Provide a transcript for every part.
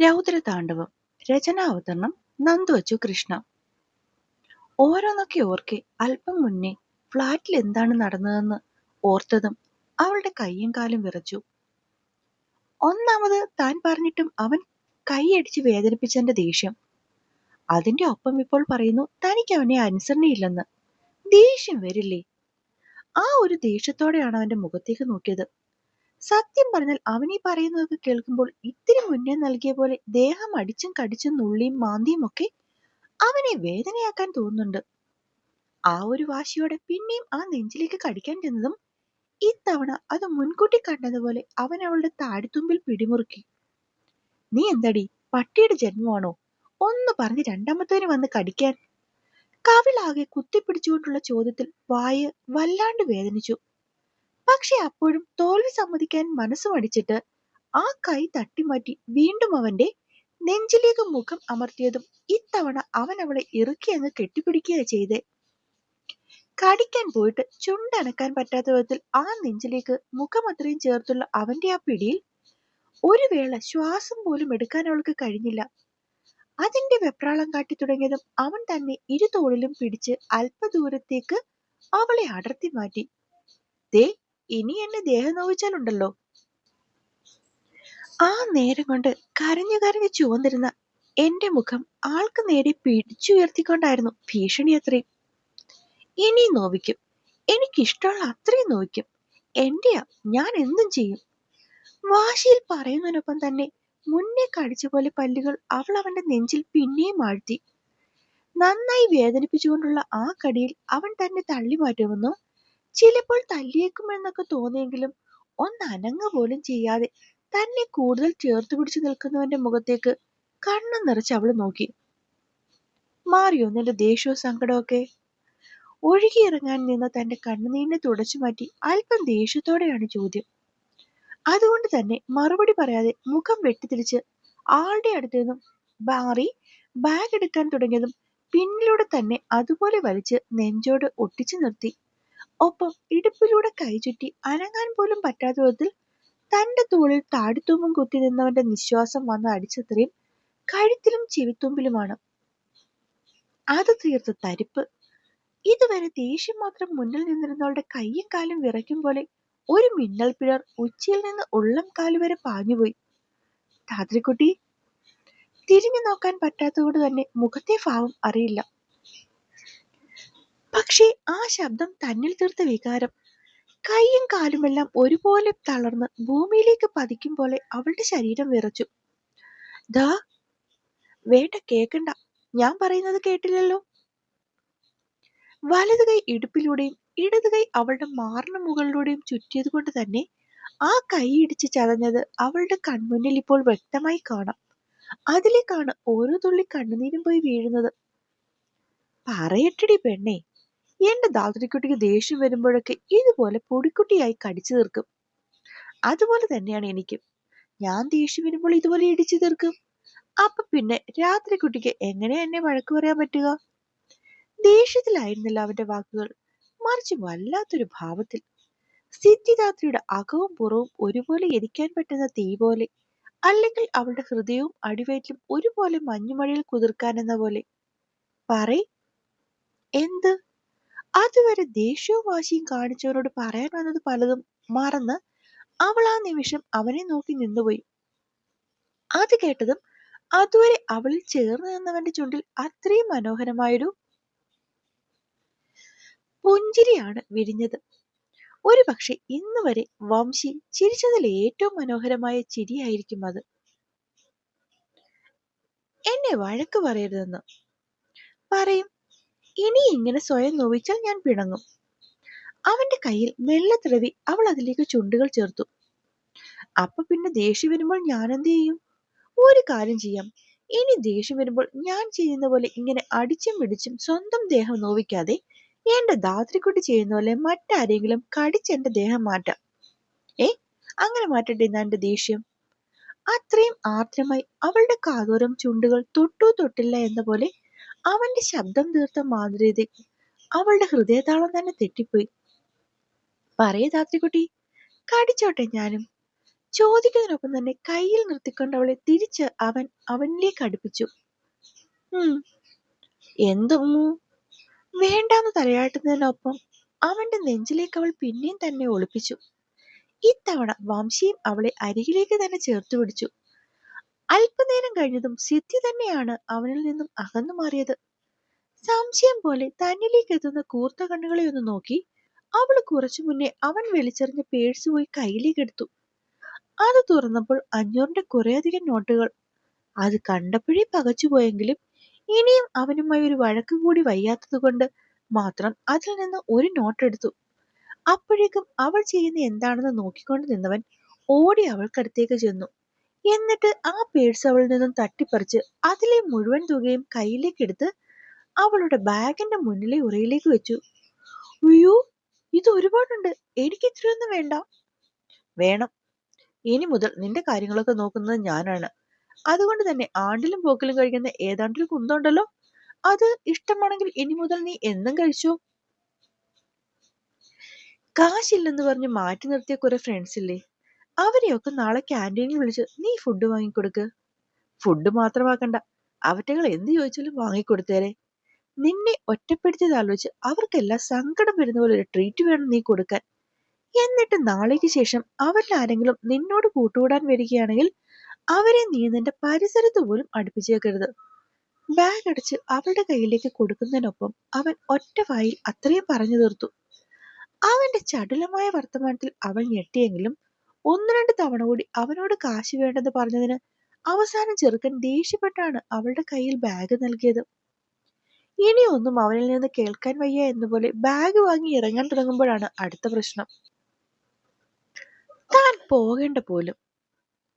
രൗദ്രതാണ്ഡവം. രചനാവതരണം നന്ദുവച്ചു കൃഷ്ണ. ഓരോന്നൊക്കെ ഓർക്കെ അല്പം മുന്നേ ഫ്ലാറ്റിൽ എന്താണ് നടന്നതെന്ന് ഓർത്തതും അവളുടെ കയ്യും കാലും വിറച്ചു. ഒന്നാമത് താൻ പറഞ്ഞിട്ടും അവൻ കൈയടിച്ച് വേദനിപ്പിച്ചതിന്റെ ദേഷ്യം. അതിന്റെ ഒപ്പം ഇപ്പോൾ പറയുന്നു തനിക്ക് അവനെ അനുസരണയില്ലെന്ന്. ദേഷ്യം വരില്ലേ? ആ ഒരു ദേഷ്യത്തോടെയാണ് അവന്റെ മുഖത്തേക്ക് നോക്കിയത്. സത്യം പറഞ്ഞാൽ അവനീ പറയുന്നതൊക്കെ കേൾക്കുമ്പോൾ ഇത്തിരി മുന്നേ നൽകിയ പോലെ ദേഹം അടിച്ചും കടിച്ചും നുള്ളിയും മാന്തിയും ഒക്കെ അവനെ വേദനയാക്കാൻ തോന്നുന്നുണ്ട്. ആ ഒരു വാശിയോടെ പിന്നെയും ആ നെഞ്ചിലേക്ക് കടിക്കാൻ ചെന്നതും ഇത്തവണ അത് മുൻകൂട്ടി കണ്ടതുപോലെ അവൻ അവളുടെ താടിത്തുമ്പിൽ പിടിമുറുക്കി. നീ എന്താടി പട്ടിയുടെ ജന്മമാണോ? ഒന്ന് പറഞ്ഞ് രണ്ടാമത്തേന് വന്ന് കടിക്കാൻ? കവിളാകെ കുത്തിപ്പിടിച്ചുകൊണ്ടുള്ള ചോദ്യത്തിൽ വായ് വല്ലാണ്ട് വേദനിച്ചു. പക്ഷെ അപ്പോഴും തോൽവി സമ്മതിക്കാൻ മനസ്സ് മടിച്ചിട്ട് ആ കൈ തട്ടിമാറ്റി വീണ്ടും അവന്റെ നെഞ്ചിലേക്ക് മുഖം അമർത്തിയതും ഇത്തവണ അവൻ അവളെ ഇറുക്കി അങ്ങ് കെട്ടിപ്പിടിക്കുക ചെയ്തേ. കടിക്കാൻ പോയിട്ട് ചുണ്ടനക്കാൻ പറ്റാത്ത വിധത്തിൽ ആ നെഞ്ചിലേക്ക് മുഖം അത്രയും ചേർത്തുള്ള അവന്റെ ആ പിടിയിൽ ഒരു വേള ശ്വാസം പോലും എടുക്കാൻ അവൾക്ക് കഴിഞ്ഞില്ല. അതിന്റെ വെപ്രാളം കാട്ടി തുടങ്ങിയതും അവൻ തന്നെ ഇരുതോളിലും പിടിച്ച് അല്പദൂരത്തേക്ക് അവളെ അടർത്തി മാറ്റി. ദേ, ഇനി എന്നെ ദേഹം നോവിച്ചാലുണ്ടല്ലോ. ആ നേരം കൊണ്ട് കരഞ്ഞു കരഞ്ഞു ചുവന്നിരുന്ന എന്റെ മുഖം ആൾക്ക് നേരെ പിടിച്ചുയർത്തിക്കൊണ്ടായിരുന്നു ഭീഷണി അത്രയും. ഇനി നോവിക്കും, എനിക്കിഷ്ടമുള്ള അത്രയും നോവിക്കും. എന്റെയാ, ഞാൻ എന്തും ചെയ്യും. വാശിയിൽ പറയുന്നതിനൊപ്പം തന്നെ മുന്നേ കടിച്ച പോലെ പല്ലുകൾ അവൾ അവന്റെ നെഞ്ചിൽ പിന്നെയും ആഴ്ത്തി. നന്നായി വേദനിപ്പിച്ചുകൊണ്ടുള്ള ആ കടിയിൽ അവൻ തന്നെ തള്ളി മാറ്റുമെന്നോ ചിലപ്പോൾ തല്ലിയേക്കുമെന്നൊക്കെ തോന്നിയെങ്കിലും ഒന്നനങ്ങ പോലും ചെയ്യാതെ തന്നെ കൂടുതൽ ചേർത്ത് പിടിച്ചു നിൽക്കുന്നവന്റെ മുഖത്തേക്ക് കണ്ണു നിറച്ച് അവള് നോക്കി. മാറിയോ നിന്റെ ദേഷ്യവും സങ്കടമൊക്കെ? ഒഴുകിയിറങ്ങാൻ നിന്ന തന്റെ കണ്ണുനീരിനെ തുടച്ചു മാറ്റി അല്പം ദേഷ്യത്തോടെയാണ് ചോദ്യം. അതുകൊണ്ട് തന്നെ മറുപടി പറയാതെ മുഖം വെട്ടിത്തിരിച്ച് ആളുടെ അടുത്ത് നിന്നും മാറി ബാഗ് എടുക്കാൻ തുടങ്ങിയതും പിന്നിലൂടെ തന്നെ അതുപോലെ വലിച്ച് നെഞ്ചോട് ഒട്ടിച്ചു നിർത്തി. ഒപ്പം ഇടുപ്പിലൂടെ കൈ ചുറ്റി അനങ്ങാൻ പോലും പറ്റാത്ത വിധത്തിൽ തന്റെ തോളിൽ താടിത്തുമ്പും കുത്തി നിന്നവന്റെ നിശ്വാസം വന്ന് അടിച്ചത്രയും കഴുത്തിലും ചെവിത്തുമ്പിലുമാണ്. അത് തീർത്ത തരിപ്പ്. ഇതുവരെ ദേഷ്യം മാത്രം മുന്നിൽ നിന്നിരുന്നവളുടെ കൈയും കാലും വിറയ്ക്കും പോലെ ഒരു മിന്നൽ പിഴർ ഉച്ചിയിൽ നിന്ന് ഉള്ളം കാലുവരെ പാഞ്ഞുപോയി. ധാത്രിക്കുട്ടി തിരിഞ്ഞു നോക്കാൻ പറ്റാത്തതുകൊണ്ട് തന്നെ മുഖത്തെ ഭാവം അറിയില്ല. പക്ഷേ ആ ശബ്ദം തന്നിൽ തീർത്ത വികാരം കൈയും കാലുമെല്ലാം ഒരുപോലെ തളർന്ന് ഭൂമിയിലേക്ക് പതിക്കും പോലെ അവളുടെ ശരീരം വിറച്ചു. ദാ, വേണ്ട, കേക്കണ്ട, ഞാൻ പറയുന്നത് കേട്ടില്ലല്ലോ. വലതു കൈ ഇടുപ്പിലൂടെയും ഇടതു കൈ അവളുടെ മാറിന് മുകളിലൂടെയും ചുറ്റിയത് കൊണ്ട് തന്നെ ആ കൈ ഇടിച്ച് ചതഞ്ഞത് അവളുടെ കൺമുന്നിൽ ഇപ്പോൾ വ്യക്തമായി കാണാം. അതിലേക്കാണ് ഓരോ തുള്ളി കണ്ണുനീരും പോയി വീഴുന്നത്. പറയട്ടടി പെണ്ണേ, എന്റെ ധാത്രിക്കുട്ടിക്ക് ദേഷ്യം വരുമ്പോഴൊക്കെ ഇതുപോലെ പൊടിക്കുട്ടിയായി കടിച്ചു തീർക്കും. അതുപോലെ തന്നെയാണ് എനിക്കും. ഞാൻ ദേഷ്യം വരുമ്പോൾ ഇതുപോലെ ഇടിച്ചു തീർക്കും. അപ്പൊ പിന്നെ രാത്രിക്കുട്ടിക്ക് എങ്ങനെ എന്നെ വഴക്ക് പറയാൻ പറ്റുക? ദേഷ്യത്തിലായിരുന്നില്ല അവന്റെ വാക്കുകൾ, മറിച്ച് വല്ലാത്തൊരു ഭാവത്തിൽ. സിദ്ധിദാത്രിയുടെ അകവും പുറവും ഒരുപോലെ എരിക്കാൻ പറ്റുന്ന തീ പോലെ, അല്ലെങ്കിൽ അവളുടെ ഹൃദയവും അടിവയറ്റിലും ഒരുപോലെ മഞ്ഞുമഴയിൽ കുതിർക്കാനെന്ന പോലെ. പറയ്, എന്ത്? അതുവരെ ദേഷ്യവും വാശിയും കാണിച്ചവനോട് പറയാൻ വന്നത് പലതും മറന്ന് അവൾ ആ നിമിഷം അവനെ നോക്കി നിന്നുപോയി. അത് കേട്ടതും അതുവരെ അവളിൽ ചേർന്ന് നിന്നവന്റെ ചുണ്ടിൽ അത്രയും മനോഹരമായൊരു പുഞ്ചിരിയാണ് വിരിഞ്ഞത്. ഒരു പക്ഷെ ഇന്ന് വരെ വംശി ചിരിച്ചതിൽ ഏറ്റവും മനോഹരമായ ചിരിയായിരിക്കും അത്. എന്നെ വഴക്ക് പറയരുതെന്ന് പറയും. ഇനി ഇങ്ങനെ സ്വയം നോവിച്ചാൽ ഞാൻ പിണങ്ങും. അവന്റെ കയ്യിൽ മെല്ലെ തിരവി അവൾ അതിലേക്ക് ചുണ്ടുകൾ ചേർത്തു. അപ്പൊ പിന്നെ ദേഷ്യം വരുമ്പോൾ ഞാൻ എന്ത് ചെയ്യും? ഒരു കാര്യം ചെയ്യാം. ഇനി ദേഷ്യം വരുമ്പോൾ ഞാൻ ചെയ്യുന്ന പോലെ ഇങ്ങനെ അടിച്ചും പിടിച്ചും സ്വന്തം ദേഹം നോവിക്കാതെ എന്റെ ധാത്രിക്കുട്ടി ചെയ്യുന്ന പോലെ മറ്റാരെങ്കിലും കടിച്ചെന്റെ ദേഹം മാറ്റാം. അങ്ങനെ മാറ്റട്ടെ എന്റെ ദേഷ്യം. അത്രയും ആർദ്രമായി അവളുടെ കാതോരം ചുണ്ടുകൾ തൊട്ടു തൊട്ടില്ല എന്ന പോലെ അവന്റെ ശബ്ദം തീർത്ത മാധുര്യത അവളുടെ ഹൃദയതാളം തന്നെ തെറ്റിപ്പോയി. പറയേ ധാത്രിക്കുട്ടി, കടിച്ചോട്ടെ ഞാനും. ചോദിക്കുന്നതിനൊപ്പം തന്നെ കയ്യിൽ നിർത്തിക്കൊണ്ട് അവളെ തിരിച്ച് അവനിലേക്ക് അടുപ്പിച്ചു. എന്തും വേണ്ടാന്ന് തലയാട്ടുന്നതിനൊപ്പം അവന്റെ നെഞ്ചിലേക്ക് അവൾ പിന്നെയും തന്നെ ഒളിപ്പിച്ചു. ഇത്തവണ വംശിയും അവളെ അരികിലേക്ക് തന്നെ ചേർത്തു പിടിച്ചു. അല്പനേരം കഴിഞ്ഞതും സിദ്ധി തന്നെയാണ് അവനിൽ നിന്നും അകന്നു മാറിയത്. സംശയം പോലെ തന്നിലേക്ക് എത്തുന്ന കൂർത്ത കണ്ണുകളെ ഒന്ന് നോക്കി അവൾ കുറച്ചു മുന്നേ അവൻ വലിച്ചെറിഞ്ഞ പേഴ്സ് പോയി കയ്യിലേക്ക് എടുത്തു. അത് തുറന്നപ്പോൾ 500ന്റെ കുറേയധികം നോട്ടുകൾ. അത് കണ്ടപ്പോഴേ പകച്ചുപോയെങ്കിലും ഇനിയും അവനുമായി ഒരു വഴക്ക് കൂടി വയ്യാത്തത് കൊണ്ട് മാത്രം അതിൽ നിന്ന് ഒരു നോട്ട് എടുത്തു. അപ്പോഴേക്കും അവൾ ചെയ്യുന്ന എന്താണെന്ന് നോക്കിക്കൊണ്ട് നിന്നവൻ ഓടി അവൾക്കടുത്തേക്ക് ചെന്നു. എന്നിട്ട് ആ പേഴ്സ് അവളിൽ നിന്നും തട്ടിപ്പറിച്ച് അതിലെ മുഴുവൻ തുകയും കയ്യിലേക്ക് എടുത്ത് അവളുടെ ബാഗിന്റെ മുന്നിലെ ഉറയിലേക്ക് വെച്ചു. അയ്യോ, ഇത് ഒരുപാടുണ്ട്, എനിക്ക് ഇത്രയൊന്നും വേണ്ട. വേണം, ഇനി മുതൽ നിന്റെ കാര്യങ്ങളൊക്കെ നോക്കുന്നത് ഞാനാണ്. അതുകൊണ്ട് തന്നെ ആണ്ടിലും പോക്കിലും കഴിക്കുന്ന ഏതാണ്ടൊരു കുന്തമുണ്ടല്ലോ, അത് ഇഷ്ടമാണെങ്കിൽ ഇനി മുതൽ നീ എന്നും കഴിച്ചോ. കാശില്ലെന്ന് പറഞ്ഞ് മാറ്റി നിർത്തിയ കുറെ ഫ്രണ്ട്സ് ഇല്ലേ, അവരെയൊക്കെ നാളെ ക്യാൻറ്റീനിൽ വിളിച്ച് നീ ഫുഡ് വാങ്ങിക്കൊടുക്ക്. ഫുഡ് മാത്രമാക്കണ്ട, അവറ്റകൾ എന്ത് ചോദിച്ചാലും വാങ്ങിക്കൊടുത്തേരെ. നിന്നെ ഒറ്റപ്പെടുത്തിയത് ആലോചിച്ച് അവർക്കെല്ലാം സങ്കടം വരുന്ന പോലെ ഒരു ട്രീറ്റ് വേണം നീ കൊടുക്കാൻ. എന്നിട്ട് നാളേക്ക് ശേഷം അവരിൽ ആരെങ്കിലും നിന്നോട് കൂട്ടുകൂടാൻ വരികയാണെങ്കിൽ അവരെ നീ നിന്റെ പരിസരത്ത് പോലും അടുപ്പിച്ചേക്കരുത്. ബാഗ് അടച്ച് അവളുടെ കയ്യിലേക്ക് കൊടുക്കുന്നതിനൊപ്പം അവൻ ഒറ്റ വായിൽ അത്രയും പറഞ്ഞു തീർത്തു. അവന്റെ ചടുലമായ വർത്തമാനത്തിൽ അവൾ ഞെട്ടിയെങ്കിലും 1-2 തവണ കൂടി അവനോട് കാശ് വേണ്ടെന്ന് പറഞ്ഞതിന് അവസാനം ചെറുക്കൻ ദേഷ്യപ്പെട്ടാണ് അവളുടെ കയ്യിൽ ബാഗ് നൽകിയത്. ഇനിയൊന്നും അവനിൽ നിന്ന് കേൾക്കാൻ വയ്യ എന്നപോലെ ബാഗ് വാങ്ങി ഇറങ്ങാൻ തുടങ്ങുമ്പോഴാണ് അടുത്ത പ്രശ്നം. താൻ പോകേണ്ട പോലും.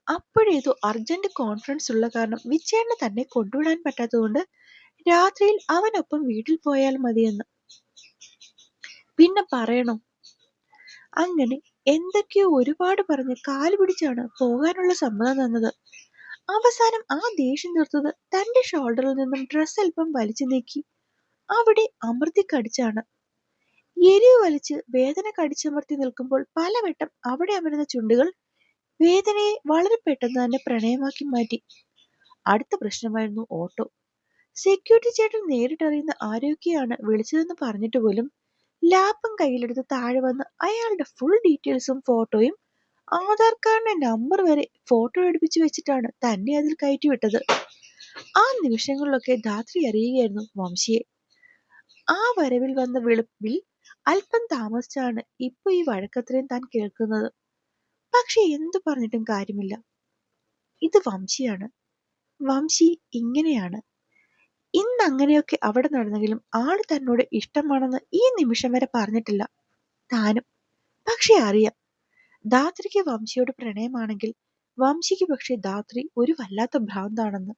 അപ്പോഴേതോ അർജന്റ് കോൺഫറൻസ് ഉള്ള കാരണം വിജയന് തന്നെ കൊണ്ടുവിടാൻ പറ്റാത്തതുകൊണ്ട് രാത്രിയിൽ അവനൊപ്പം വീട്ടിൽ പോയാൽ മതിയെന്ന്. പിന്നെ പറയണോ? അങ്ങനെ എന്തൊക്കെയോ ഒരുപാട് പറഞ്ഞ് കാല് പിടിച്ചാണ് പോകാനുള്ള സമ്മതം തന്നത്. അവസാനം ആ ദേഷ്യം തീർത്തത് തന്റെ ഷോൾഡറിൽ നിന്നും ഡ്രസ് അല്പം വലിച്ചു നീക്കി അവിടെ അമർത്തി കടിച്ചാണ്. എരിവ് വലിച്ച് വേദന കടിച്ചമർത്തി നിൽക്കുമ്പോൾ പലവട്ടം അവിടെ അമരുന്ന ചുണ്ടുകൾ വേദനയെ വളരെ പെട്ടെന്ന് തന്നെ പ്രണയമാക്കി മാറ്റി. അടുത്ത പ്രശ്നമായിരുന്നു ഓട്ടോ. സെക്യൂരിറ്റി ചേട്ടൻ നേരിട്ടറിയുന്ന ആരോഗ്യമാണ് വിളിച്ചതെന്ന് പറഞ്ഞിട്ട് പോലും ലാപ്പും കയ്യിലെടുത്ത് താഴെ വന്ന് അയാളുടെ ഫുൾ ഡീറ്റെയിൽസും ഫോട്ടോയും ആധാർ കാർഡിന്റെ നമ്പർ വരെ ഫോട്ടോ എടുപ്പിച്ചു വെച്ചിട്ടാണ് തന്നെ അതിൽ കയറ്റി വിട്ടത്. ആ നിമിഷങ്ങളിലൊക്കെ ധാത്രി അറിയുകയായിരുന്നു വംശിയെ. ആ വരവിൽ വന്ന വെളുപ്പിൽ അല്പം താമസിച്ചാണ് ഇപ്പൊ ഈ വഴക്കത്രയും താൻ കേൾക്കുന്നത്. പക്ഷെ എന്തു പറഞ്ഞിട്ടും കാര്യമില്ല. ഇത് വംശിയാണ്. വംശി ഇങ്ങനെയാണ്. ഇന്ന് അങ്ങനെയൊക്കെ അവിടെ നടന്നെങ്കിലും ആള് തന്നോട് ഇഷ്ടമാണെന്ന് ഈ നിമിഷം വരെ പറഞ്ഞിട്ടില്ല താനും. പക്ഷെ അറിയാം, ധാത്രിക്ക് വംശിയോട് പ്രണയമാണെങ്കിൽ വംശിക്ക് പക്ഷെ ധാത്രി ഒരു വല്ലാത്ത ഭ്രാന്താണെന്ന്.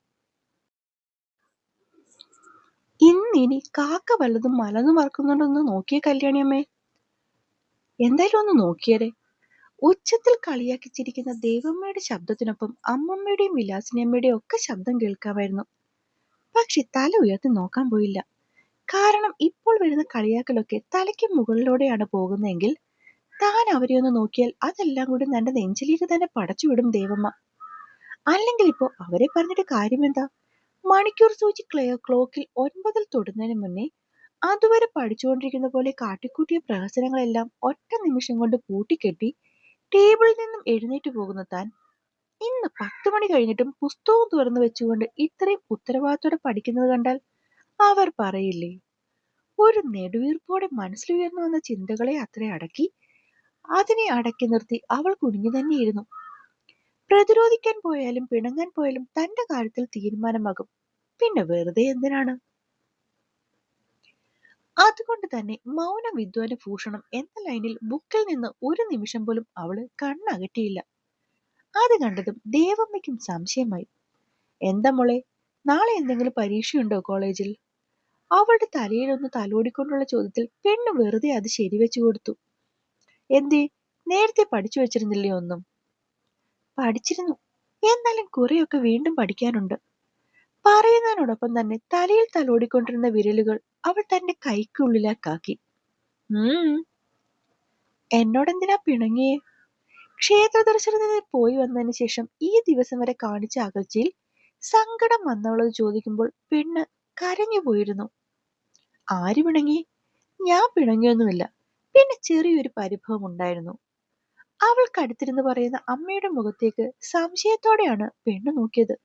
ഇന്നിനി കാക്ക വല്ലതും മലന്നു മറക്കുന്നുണ്ടോന്ന് നോക്കിയേ കല്യാണിയമ്മേ. എന്തായാലും ഒന്ന് നോക്കിയരെ. ഉച്ചത്തിൽ കളിയാക്കി ചിരിക്കുന്ന ദേവമ്മയുടെ ശബ്ദത്തിനൊപ്പം അമ്മമ്മയുടെയും വിലാസിനിയമ്മയുടെയും ഒക്കെ ശബ്ദം കേൾക്കാമായിരുന്നു. പക്ഷെ തല ഉയർത്തി നോക്കാൻ പോയില്ല. കാരണം ഇപ്പോൾ വരുന്ന കളിയാക്കലൊക്കെ തലയ്ക്ക് മുകളിലൂടെയാണ് പോകുന്നതെങ്കിൽ താൻ അവരെ ഒന്ന് നോക്കിയാൽ അതെല്ലാം കൂടി തന്റെ നെഞ്ചിലേക്ക് തന്നെ പടച്ചുവിടും ദേവമ്മ. അല്ലെങ്കിൽ ഇപ്പോ അവരെ പറഞ്ഞിട്ട് കാര്യമെന്താ? മണിക്കൂർ സൂചി ക്ലോക്കിൽ 9 തൊടുന്നതിന് മുന്നേ അതുവരെ പഠിച്ചുകൊണ്ടിരിക്കുന്ന പോലെ കാട്ടിക്കൂട്ടിയ പ്രഹസനങ്ങളെല്ലാം ഒറ്റ നിമിഷം കൊണ്ട് പൂട്ടിക്കെട്ടി ടേബിളിൽ നിന്നും എഴുന്നേറ്റ് പോകുന്ന താൻ ഇന്ന് 10 മണി കഴിഞ്ഞിട്ടും പുസ്തകം തുറന്നു വെച്ചുകൊണ്ട് ഇത്രയും ഉത്തരവാദിത്തോടെ പഠിക്കുന്നത് കണ്ടാൽ അവർ പറയില്ലേ, ഒരു നെടുവീർപ്പോടെ മനസ്സിലുയർന്നു വന്ന ചിന്തകളെ അത്ര അടക്കി അതിനെ അടക്കി നിർത്തി അവൾ കുനിഞ്ഞു തന്നെയിരുന്നു. പ്രതിരോധിക്കാൻ പോയാലും പിണങ്ങാൻ പോയാലും തന്റെ കാര്യത്തിൽ തീരുമാനമാകും. പിന്നെ വെറുതെ എന്തിനാണ്? അതുകൊണ്ട് തന്നെ മൗന വിദ്വാന ഭൂഷണം എന്ന ലൈനിൽ ബുക്കിൽ നിന്ന് ഒരു നിമിഷം പോലും അവള് കണ്ണകറ്റിയില്ല. അത് കണ്ടതും ദേവമ്മയ്ക്കും സംശയമായി. എന്താ മോളെ, നാളെ എന്തെങ്കിലും പരീക്ഷയുണ്ടോ കോളേജിൽ? അവളുടെ തലയിലൊന്ന് തലോടിക്കൊണ്ടുള്ള ചോദ്യത്തിൽ പെണ്ണ് വെറുതെ അത് ശരിവെച്ചു കൊടുത്തു. എന്തേ, നേരത്തെ പഠിച്ചു വെച്ചിരുന്നില്ലേ ഒന്നും? പഠിച്ചിരുന്നു, എന്നാലും കുറെയൊക്കെ വീണ്ടും പഠിക്കാനുണ്ട്. പറയുന്നതിനോടൊപ്പം തന്നെ തലയിൽ തലോടിക്കൊണ്ടിരുന്ന വിരലുകൾ അവൾ തന്റെ കൈക്കുള്ളിലാക്കി. എന്നോടെന്തിനാ പിണങ്ങിയേ? ക്ഷേത്ര ദർശനത്തിന് പോയി വന്നതിന് ശേഷം ഈ ദിവസം വരെ കാണിച്ച അകൽച്ചയിൽ സങ്കടം വന്നവളത് ചോദിക്കുമ്പോൾ പെണ്ണ് കരഞ്ഞു പോയിരുന്നു. ആര് പിണങ്ങി? ഞാൻ പിണങ്ങിയൊന്നുമില്ല. പിന്നെ ചെറിയൊരു പരിഭവം ഉണ്ടായിരുന്നു. അവൾക്കടുത്തിരുന്ന് പറയുന്ന അമ്മയുടെ മുഖത്തേക്ക് സംശയത്തോടെയാണ് പെണ്ണ് നോക്കിയത്.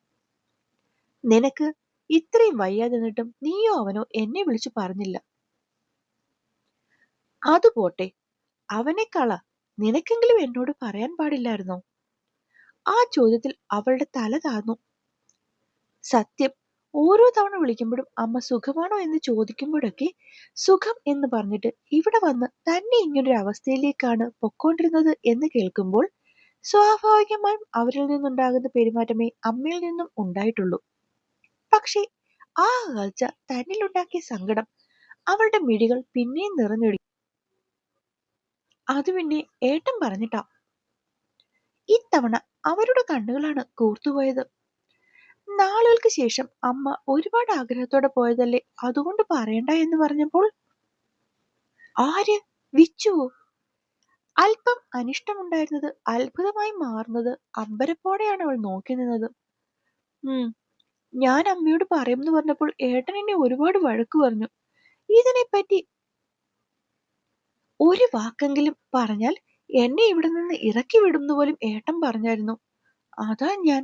നിനക്ക് ഇത്രയും വയ്യാതിരുന്നിട്ടും നീയോ അവനോ എന്നെ വിളിച്ചു പറഞ്ഞില്ല. അതുപോട്ടെ, അവനെക്കള നിനക്കെങ്കിലും എന്നോട് പറയാൻ പാടില്ലായിരുന്നോ? ആ ചോദ്യത്തിൽ അവളുടെ തല താഴ്ന്നു. സത്യം, ഓരോ തവണ വിളിക്കുമ്പോഴും അമ്മ സുഖമാണോ എന്ന് ചോദിക്കുമ്പോഴൊക്കെ സുഖം എന്ന് പറഞ്ഞിട്ട് ഇവിടെ വന്ന് തന്നെ ഇങ്ങനൊരു അവസ്ഥയിലേക്കാണ് പൊക്കോണ്ടിരുന്നത് എന്ന് കേൾക്കുമ്പോൾ സ്വാഭാവികമായും അവരിൽ നിന്നുണ്ടാകുന്ന പെരുമാറ്റമേ അമ്മയിൽ നിന്നും ഉണ്ടായിട്ടുള്ളൂ. പക്ഷേ ആ അകൽച്ച തന്നിലുണ്ടാക്കിയ സങ്കടം അവളുടെ മിഴികൾ പിന്നെയും നിറഞ്ഞൊഴുകി. അത് പിന്നെ ഏട്ടൻ പറഞ്ഞിട്ടാ. ഇത്തവണ അവരുടെ കണ്ണുകളാണ് കൂർത്തുപോയത്. നാളുകൾക്ക് ശേഷം അമ്മ ഒരുപാട് ആഗ്രഹത്തോടെ പോയതല്ലേ, അതുകൊണ്ട് പറയണ്ട എന്ന് പറഞ്ഞപ്പോൾ ആര്? വിച്ചുവോ? അല്പം അനിഷ്ടമുണ്ടായിരുന്നത് അത്ഭുതമായി മാറുന്നത് അമ്പരപ്പോടെയാണ് അവൾ നോക്കി നിന്നത്. ഞാൻ അമ്മയോട് പറയുമെന്ന് പറഞ്ഞപ്പോൾ ഏട്ടൻ എന്നെ ഒരുപാട് വഴക്ക് പറഞ്ഞു. ഇതിനെപ്പറ്റി ഒരു വാക്കെങ്കിലും പറഞ്ഞാൽ എന്നെ ഇവിടെ നിന്ന് ഇറക്കി വിടുന്നു പോലും ഏട്ടൻ പറഞ്ഞായിരുന്നു. അതാ ഞാൻ.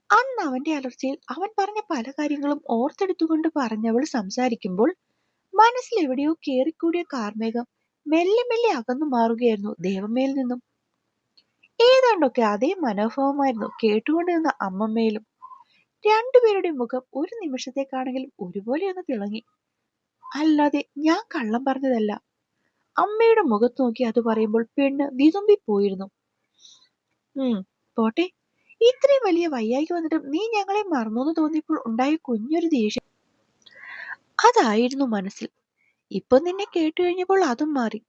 അന്ന് അവന്റെ അലർച്ചയിൽ അവൻ പറഞ്ഞ പല കാര്യങ്ങളും ഓർത്തെടുത്തുകൊണ്ട് പറഞ്ഞവൾ സംസാരിക്കുമ്പോൾ മനസ്സിൽ എവിടെയോ കേറിക്കൂടിയ കാർമേഘം മെല്ലെ മെല്ലെ അകന്നു മാറുകയായിരുന്നു ദേവമ്മയിൽ നിന്നും. ഏതാണ്ടൊക്കെ അതേ മനോഭാവമായിരുന്നു കേട്ടുകൊണ്ട് നിന്ന അമ്മമ്മയിലും. രണ്ടുപേരുടെ മുഖം ഒരു നിമിഷത്തേക്കാണെങ്കിലും ഒരുപോലെ ഒന്ന് തിളങ്ങി. അല്ലാതെ ഞാൻ കള്ളം പറഞ്ഞതല്ല. അമ്മയുടെ മുഖത്ത് നോക്കി അത് പറയുമ്പോൾ പെണ്ണ് വിതുമ്പിപ്പോയിരുന്നു. പോട്ടെ, ഇത്രയും വലിയ വയ്യായ്ക വന്നിട്ടും നീ ഞങ്ങളെ മറന്നൂന്ന് തോന്നിയപ്പോൾ ഉണ്ടായ കുഞ്ഞൊരു ദേഷ്യം, അതായിരുന്നു മനസ്സിൽ. ഇപ്പൊ നിന്നെ കേട്ടു കഴിഞ്ഞപ്പോൾ അതും മാറി.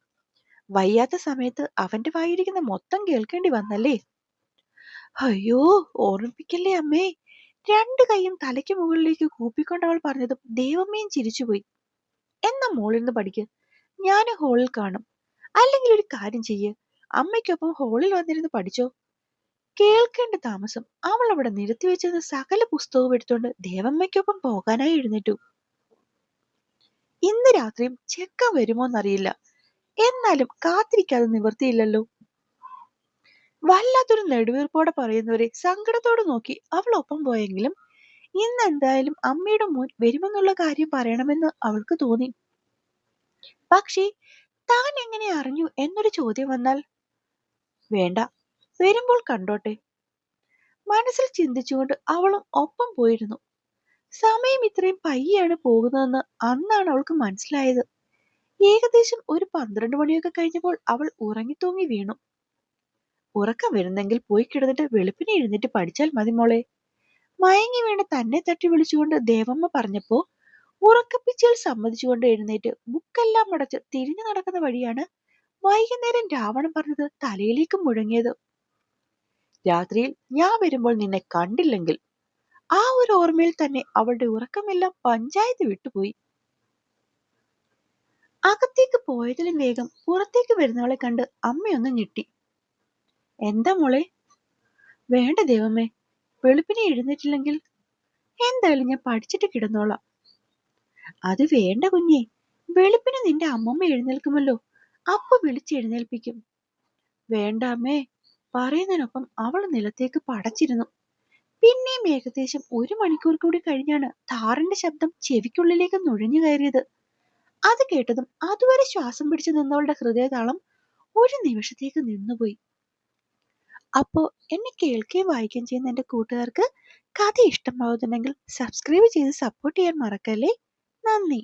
വയ്യാത്ത സമയത്ത് അവന്റെ വായിരിക്കുന്ന മൊത്തം കേൾക്കേണ്ടി വന്നല്ലേ? അയ്യോ, ഓർമ്മിപ്പിക്കല്ലേ അമ്മേ. രണ്ടു കൈയും തലയ്ക്ക് മുകളിലേക്ക് കൂപ്പിക്കൊണ്ട് അവൾ പറഞ്ഞതും ദേവമ്മയും ചിരിച്ചുപോയി. എന്നാ മോളിരുന്ന് പഠിക്ക്, ഞാൻ ഹോളിൽ കാണും. അല്ലെങ്കിൽ ഒരു കാര്യം ചെയ്യ്, അമ്മയ്ക്കൊപ്പം ഹോളിൽ വന്നിരുന്ന് പഠിച്ചോ. കേൾക്കേണ്ട താമസം അവൾ അവിടെ നിരത്തിവെച്ചിരുന്ന സകല പുസ്തകവും എടുത്തുകൊണ്ട് ദേവമ്മയ്ക്കൊപ്പം പോകാനായി എഴുന്നേറ്റു. ഇന്ന് രാത്രിയും ചെക്കൻ വരുമോന്നറിയില്ല, എന്നാലും കാത്തിരിക്കാതെ നിവർത്തിയില്ലല്ലോ. വല്ലാത്തൊരു നെടുവീർപ്പോടെ പറയുന്നവരെ സങ്കടത്തോടെ നോക്കി അവൾ ഒപ്പം പോയെങ്കിലും ഇന്ന് എന്തായാലും അമ്മയുടെ മോൻ വരുമെന്നുള്ള കാര്യം പറയണമെന്ന് അവൾക്ക് തോന്നി. പക്ഷേ താൻ എങ്ങനെ അറിഞ്ഞു എന്നൊരു ചോദ്യം വന്നാൽ, വേണ്ട, വരുമ്പോൾ കണ്ടോട്ടെ. മനസ്സിൽ ചിന്തിച്ചുകൊണ്ട് അവളും ഒപ്പം പോയിരുന്നു. സമയം ഇത്രയും പയ്യാണ് പോകുന്നതെന്ന് അന്നാണ് അവൾക്ക് മനസ്സിലായത്. ഏകദേശം ഒരു 12 മണിയൊക്കെ കഴിഞ്ഞപ്പോൾ അവൾ ഉറങ്ങിത്തൂങ്ങി വീണു. ഉറക്കം വരുന്നെങ്കിൽ പോയി കിടന്നിട്ട് വെളുപ്പിനെ എഴുന്നേറ്റ് പഠിച്ചാൽ മതി മോളെ. മയങ്ങി വീണ് തന്നെ തട്ടി വിളിച്ചുകൊണ്ട് ദേവമ്മ പറഞ്ഞപ്പോ ഉറക്കപ്പിച്ചയിൽ സമ്മതിച്ചുകൊണ്ട് എഴുന്നേറ്റ് ബുക്കെല്ലാം അടച്ച് തിരിഞ്ഞു നടക്കുന്ന വഴിയാണ് വൈകുന്നേരം രാവണൻ പറഞ്ഞത് തലയിലേക്ക് മുഴങ്ങിയത്. രാത്രിയിൽ ഞാൻ വരുമ്പോൾ നിന്നെ കണ്ടില്ലെങ്കിൽ. ആ ഒരു ഓർമ്മയിൽ തന്നെ അവളുടെ ഉറക്കമെല്ലാം പഞ്ചായത്ത് വിട്ടുപോയി. അകത്തേക്ക് പോയതിലും വേഗം പുറത്തേക്ക് വരുന്നവളെ കണ്ട് അമ്മയൊന്ന് ഞെട്ടി. എന്താ മോളെ? വേണ്ട ദേവമ്മേ, വെളുപ്പിനെ എഴുന്നേറ്റില്ലെങ്കിൽ എന്തായാലും ഞാൻ പഠിച്ചിട്ട് കിടന്നോളാം. അത് വേണ്ട കുഞ്ഞേ, വെളുപ്പിന് നിന്റെ അമ്മമ്മ എഴുന്നേൽക്കുമല്ലോ, അപ്പൊ വിളിച്ചെഴുന്നേൽപ്പിക്കും. വേണ്ട അമ്മേ. പറയുന്നതിനൊപ്പം അവൾ നിലത്തേക്ക് പടച്ചിരുന്നു. പിന്നെയും ഏകദേശം 1 മണിക്കൂർ കൂടി കഴിഞ്ഞാണ് താറിന്റെ ശബ്ദം ചെവിക്കുള്ളിലേക്ക് നുഴഞ്ഞു കയറിയത്. അത് കേട്ടതും അതുവരെ ശ്വാസം പിടിച്ചു നിന്നവളുടെ ഹൃദയതാളം ഒരു നിമിഷത്തേക്ക് നിന്നുപോയി. അപ്പോ എന്നെ കേൾക്കുകയും വായിക്കുകയും ചെയ്യുന്ന എന്റെ കൂട്ടുകാർക്ക് കഥ ഇഷ്ടമാവുന്നുണ്ടെങ്കിൽ സബ്സ്ക്രൈബ് ചെയ്ത് സപ്പോർട്ട് ചെയ്യാൻ മറക്കല്ലേ. നന്ദി.